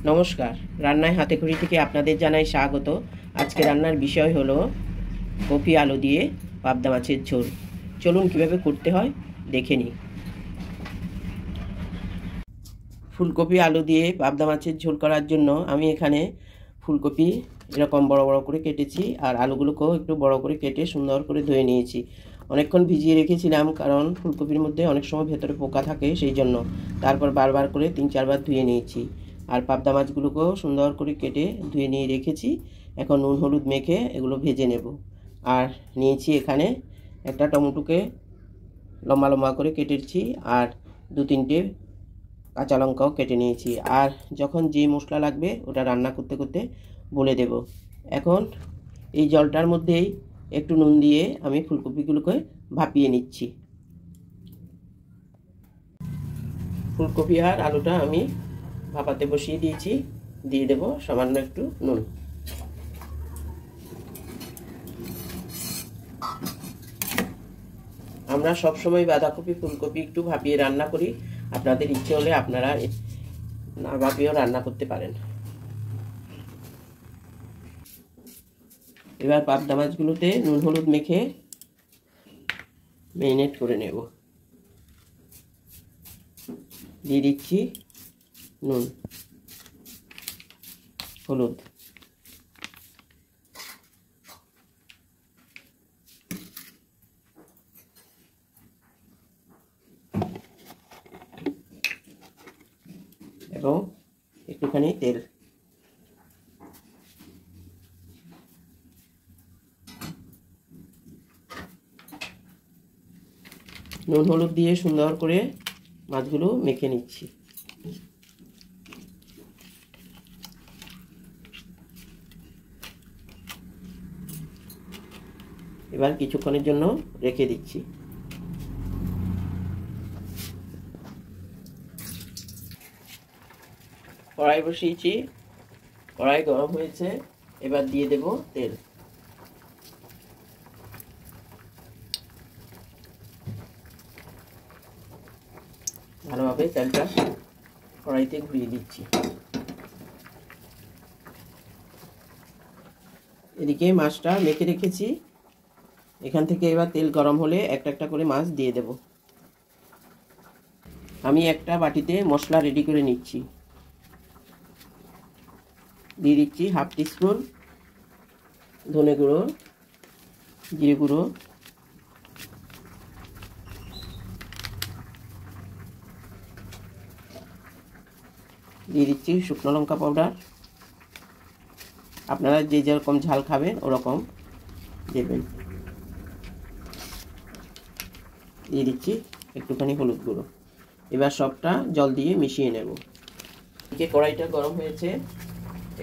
নমস্কার, রান্নায় হাতেখড়ি থেকে আপনাদের জানাই স্বাগত। আজকে রান্নার বিষয় হলো কপি আলু দিয়ে পাবদা মাছের ঝোল। চলুন কিভাবে করতে হয় দেখে নিই। ফুলকপি আলু দিয়ে পাবদা মাছের ঝোল করার জন্য আমি এখানে ফুলকপি এরকম বড় বড় করে কেটেছি, আর আলুগুলোকেও একটু বড় করে কেটে সুন্দর করে ধুয়ে নিয়েছি। অনেকক্ষণ ভিজিয়ে রেখেছিলাম, কারণ ফুলকপির মধ্যে অনেক সময় ভেতরে পোকা থাকে, সেই জন্য। তারপর বারবার করে 3-4 বার ধুয়ে নিয়েছি। আর পাবদা মাছগুলোকেও সুন্দর করে কেটে ধুয়ে নিয়ে রেখেছি। এখন নুন হলুদ মেখে এগুলো ভেজে নেব। আর নিয়েছি এখানে একটা টমেটোকে লম্বা লম্বা করে কেটেছি, আর 2-3টে কাঁচা লঙ্কাও কেটে নিয়েছি। আর যখন যে মশলা লাগবে ওটা রান্না করতে করতে বলে দেব। এখন এই জলটার মধ্যেই একটু নুন দিয়ে আমি ফুলকপিগুলোকে ভাপিয়ে নিচ্ছি। ফুলকপি আর আলুটা আমি ভাপাতে বসিয়ে দিয়েছি। দিয়ে দেব সামান্য একটু নুন। আমরা সব সময় বাঁধাকপি ফুলকপি একটু ভাপিয়ে রান্না করি। আপনাদের ইচ্ছে হলে আপনারা না ভাপিয়েও রান্না করতে পারেন। এবার পাবদা মাছগুলোতে নুন হলুদ মেখে ম্যারিনেট করে নেব। দিয়ে দিচ্ছি নুন হলুদ, এবং একটুখানি তেল। নুন হলুদ দিয়ে সুন্দর করে মাছগুলো মেখে নিচ্ছি। এবার কিছুক্ষণের জন্য রেখে দিচ্ছি। কড়াই বসিয়েছি, কড়াই গরম হয়েছে। এবার দিয়ে দেব তেল। ভালোভাবে তেলটা কড়াইতে ঘুরিয়ে দিচ্ছি। এদিকে মাছটা মেখে রেখেছি। এখান থেকে এবার তেল গরম হলে একটা একটা করে মাছ দিয়ে দেব। আমি একটা বাটিতে মশলা রেডি করে নিচ্ছি। দিয়ে দিচ্ছি 1/2 টিস্পুন ধনে গুঁড়ো, জিরে গুঁড়ো, দিয়ে দিচ্ছি শুকনো লঙ্কা পাউডার। আপনারা যে যেরকম ঝাল খাবেন ওরকম দেবেন। দিয়ে দিচ্ছি একটুখানি হলুদ গুঁড়ো। এবার সবটা জল দিয়ে মিশিয়ে নেব। এদিকে কড়াইটা গরম হয়েছে।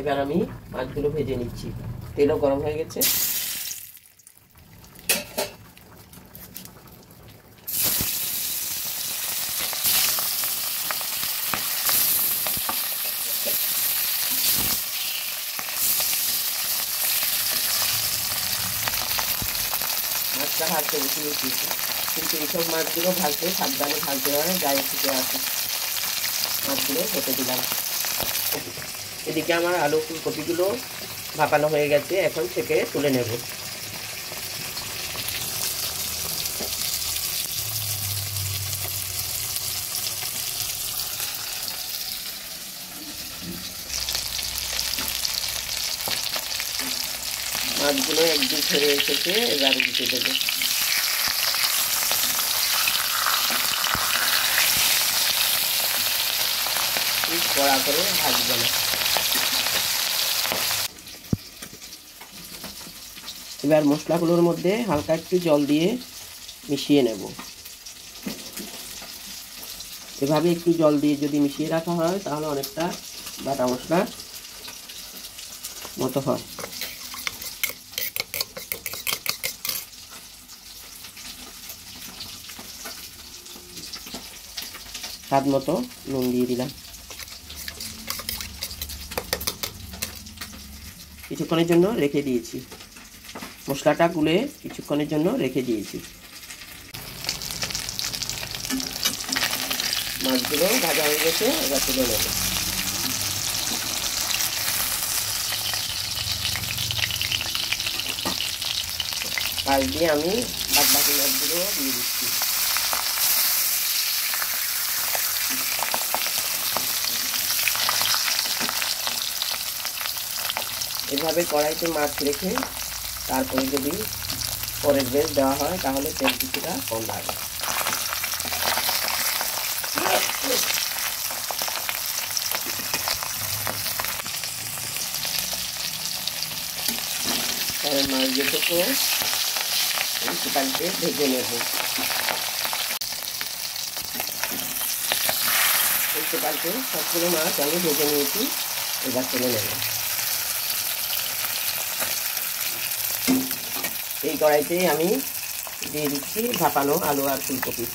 এবার আমি মাছগুলো ভেজে নিচ্ছি। তেলও গরম হয়ে গেছে। মাছটা ভাজতে বসিয়ে দিয়েছি, কিন্তু এইসব মাছগুলো ভাজতে সাবধানে ভাজতে হয়, গায়ে ফুটে আসে। মাছগুলো হতে দিলাম। এদিকে আমার আলু ফুলকপিগুলো ভাপানো হয়ে গেছে। এখন থেকে তুলে নেব। মাছগুলো একদিক হয়ে এসেছে, এবার উল্টে দেবো। কড়া করে ভাজবে না। এবার মশলাগুলোর মধ্যে হালকা একটু জল দিয়ে মিশিয়ে নেব। এভাবে একটু জল দিয়ে যদি মিশিয়ে রাখা হয় তাহলে অনেকটা বাটা মশলার মতো হয়। স্বাদ মতো নুন দিয়ে দিলাম। কিছুক্ষণের জন্য রেখে দিয়েছি। মশলাটা গুলে কিছুক্ষণের জন্য রেখে দিয়েছি। মাছগুলো ভাজা হয়ে গেছে, এবার তুলে নেব। পাশ দিয়ে আমি বাকি মাছগুলো দিয়ে দিচ্ছি। এভাবে কড়াইতে মাছ রেখে তারপরে যদি পরের বেশ দেওয়া হয় তাহলে তেল কিছুটা কম লাগে। মাছ যেটুকু একটু পাল্টে ভেজে নেব। একটু পাল্টে সবগুলো মাছ আমি ভেজে নিয়েছি, এবার তুলে নেব। এই কড়াইতে আমি দিয়ে দিচ্ছি ভাপানো আলু আর ফুলকপি।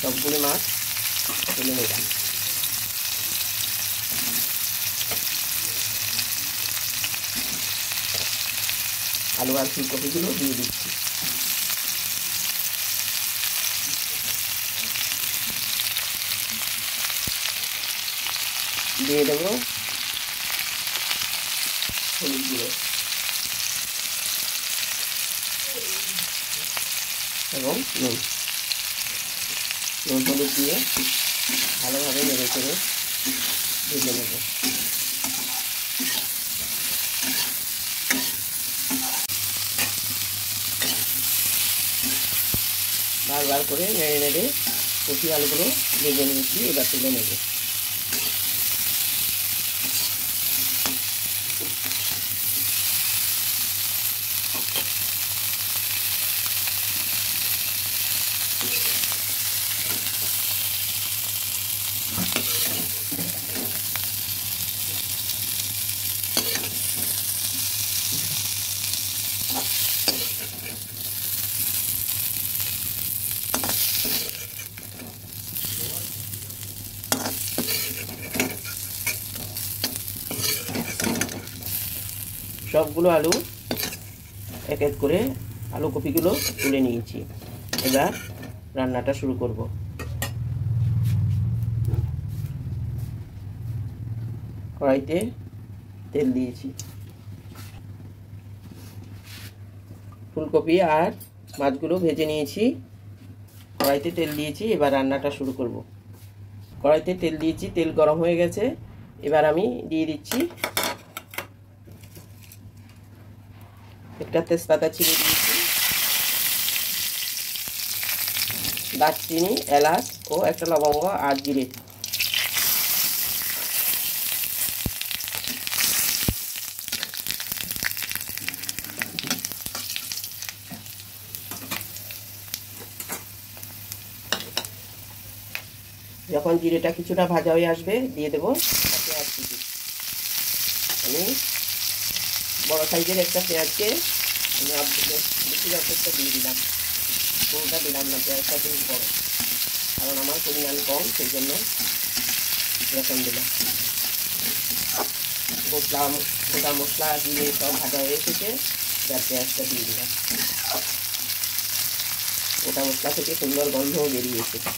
সবগুলো মাছ তুলে নিলাম। আলু আর ফুলকপিগুলো দিয়ে দিচ্ছি। দিয়ে দেব হলুদ গুঁড়ো এবং নুন। নুন হলুদ দিয়ে ভালোভাবে নেড়ে চেড়ে ভেজে নেব। বারবার করে নেড়ে নেড়ে কপি আলুগুলো ভেজে নিয়েছি, এবার তুলে নেব। সবগুলো আলু এক এক করে আলু কপিগুলো তুলে নিয়েছি, এবার রান্নাটা শুরু করব। কড়াইতে তেল দিয়েছি, ফুলকপি আর মাছগুলো ভেজে নিয়েছি, কড়াইতে তেল দিয়েছি, এবার রান্নাটা শুরু করব। কড়াইতে তেল দিয়েছি, তেল গরম হয়ে গেছে, এবার আমি দিয়ে দিচ্ছি একটা তেজপাতা ছিঁড়ে দিয়েছি, দারচিনি, এলাচ ও একটা লবঙ্গ আর জিরে। যখন জিরেটা কিছুটা ভাজা হয়ে আসবে দিয়ে দেবো পেঁয়াজ কুচি। আমি বড় সাইজের একটা পেঁয়াজকে আমি বেশি অর্ধেকটা দিয়ে দিলাম, পুরোটা দিলাম না, পেঁয়াজটা বেশ বড়, কারণ আমার পরিমাণ কম, সেই জন্য এরকম দিলাম। গোটা মশলা দিয়ে সব ভাজা হয়ে এসেছে, এবার পেঁয়াজটা দিয়ে দিলাম। গোটা মশলা থেকে সুন্দর গন্ধও বেরিয়ে এসেছে।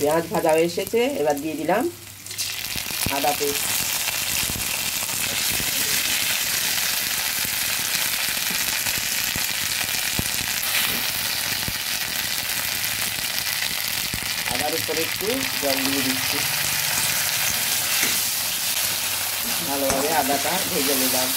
পেঁয়াজ ভাজা হয়ে এসেছে, এবার দিয়ে দিলাম আদা পেস্ট। আদার উপরে একটু জল দিয়ে দিচ্ছি, ভালোভাবে আদাটা ভেজে নিলাম।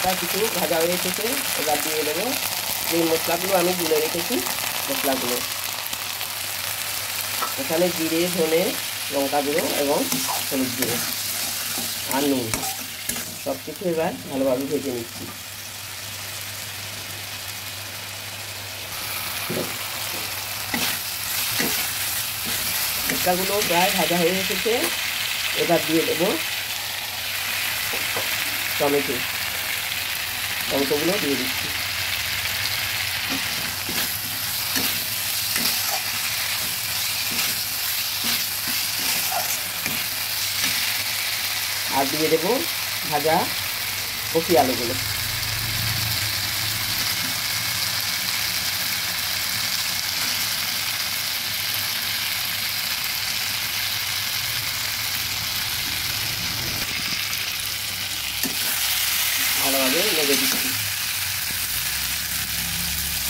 হালকা কিছু ভাজা হয়ে এসেছে, এবার দিয়ে দেবো এই মশলাগুলো আমি গুলে রেখেছি। মশলাগুলো এখানে জিরে, ধনে, লঙ্কা গুঁড়ো এবং হলুদ গুঁড়ো আর নুন সব কিছু এবার ভালোভাবে ভেজে নিচ্ছি। মশলাগুলো প্রায় ভাজা হয়ে এসেছে, এবার দিয়ে দেবো টমেটোগুলো দিয়ে দিচ্ছি। আর দিয়ে দেবো ভাজা কপি আলুগুলো। ভালোভাবে নেড়ে দিচ্ছি।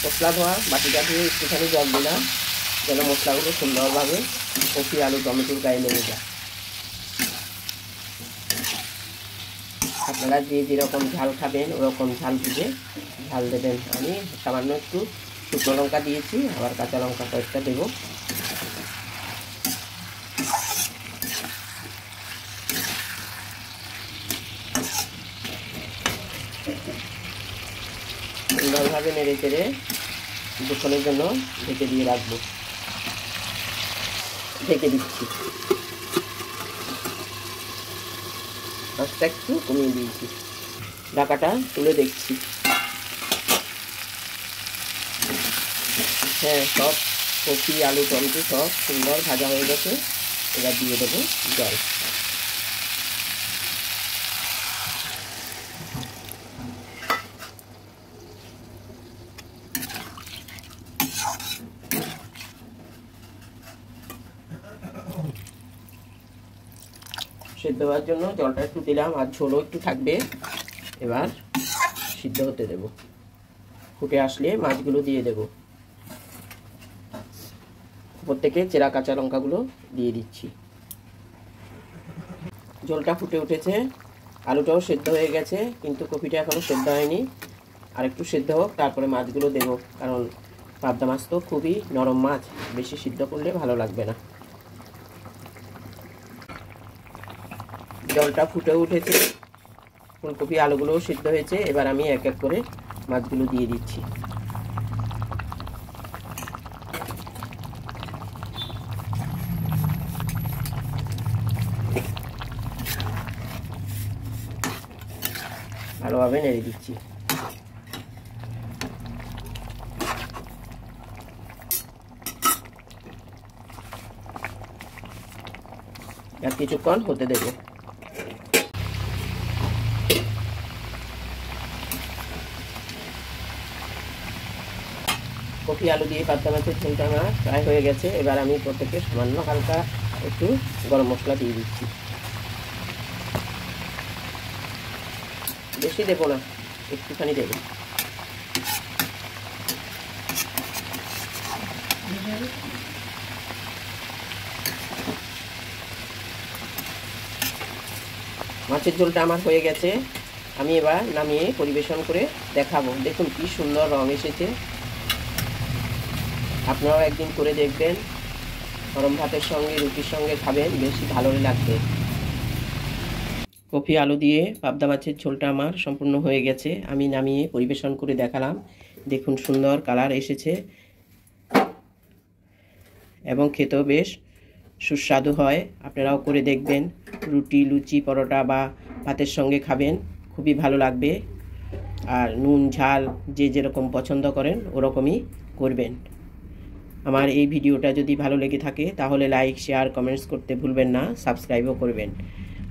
মশলা ধোয়া বাটিটা দিয়ে একটুখানি জল দিলাম যেন মশলাগুলো সুন্দরভাবে কপি আলু টমেটোর গায়ে লেগে যায়। আপনারা যে যেরকম ঝাল খাবেন ওরকম ঝাল বুঝে ঝাল দেবেন। আমি সামান্য একটু শুকনো লঙ্কা দিয়েছি, আবার কাঁচা লঙ্কা কয়েকটা দেবো। সুন্দরভাবে নেড়ে চেড়ে কিছুক্ষণের জন্য ঢেকে দিয়ে রাখবো। ঢেকে দিচ্ছি, আস্তে একটু কমিয়ে দিয়েছি। ঢাকাটা তুলে দেখছি, হ্যাঁ সব কপি আলু টমেটো সব সুন্দর ভাজা হয়ে গেছে। এবার দিয়ে দেবো জল। সিদ্ধ হওয়ার জন্য জলটা একটু দিলাম, আর ঝোলও একটু থাকবে। এবার সিদ্ধ হতে দেব। ফুটে আসলে মাছগুলো দিয়ে দেব। উপর থেকে চেরা কাঁচা লঙ্কাগুলো দিয়ে দিচ্ছি। ঝোলটা ফুটে উঠেছে, আলুটাও সেদ্ধ হয়ে গেছে, কিন্তু কপিটা এখনও সেদ্ধ হয়নি। আর একটু সেদ্ধ হোক, তারপরে মাছগুলো দেবো, কারণ পাবদা মাছ তো খুবই নরম মাছ, বেশি সিদ্ধ করলে ভালো লাগবে না। জলটা ফুটে উঠেছে, ফুলকপি আলুগুলোও সিদ্ধ হয়েছে। এবার আমি এক এক করে মাছগুলো দিয়ে দিচ্ছি। ভালোভাবে নেড়ে দিচ্ছি। আর কিছুক্ষণ হতে দেবো। কপি আলু দিয়ে পাবদা মাছের ঝোলটা আমার প্রায় হয়ে গেছে। এবার আমি প্রত্যেকে সামান্য হালকা একটু গরম মশলা দিয়ে দিচ্ছি। বেশি দেবো না, একটুখানি দেবো। মাছের ঝোলটা আমার হয়ে গেছে, আমি এবার নামিয়ে পরিবেশন করে দেখাবো। দেখুন কি সুন্দর রং এসেছে। আপনারাও একদিন করে দেখবেন, গরম ভাতের সঙ্গে রুটির সঙ্গে খাবেন, বেশি ভালোই লাগবে। কপি আলু দিয়ে পাবদা মাছের ঝোলটা আমার সম্পূর্ণ হয়ে গেছে, আমি নামিয়ে পরিবেশন করে দেখালাম। দেখুন সুন্দর কালার এসেছে এবং খেতেও বেশ সুস্বাদু হয়। আপনারাও করে দেখবেন, রুটি, লুচি, পরোটা বা ভাতের সঙ্গে খাবেন, খুবই ভালো লাগবে। আর নুন ঝাল যে যেরকম পছন্দ করেন ওরকমই করবেন। আমার এই ভিডিওটা যদি ভালো লেগে থাকে তাহলে লাইক, শেয়ার, কমেন্টস করতে ভুলবেন না, সাবস্ক্রাইবও করবেন।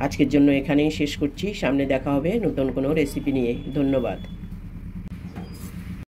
আজকের জন্য এখানেই শেষ করছি, সামনে দেখা হবে নতুন কোনো রেসিপি নিয়ে। ধন্যবাদ।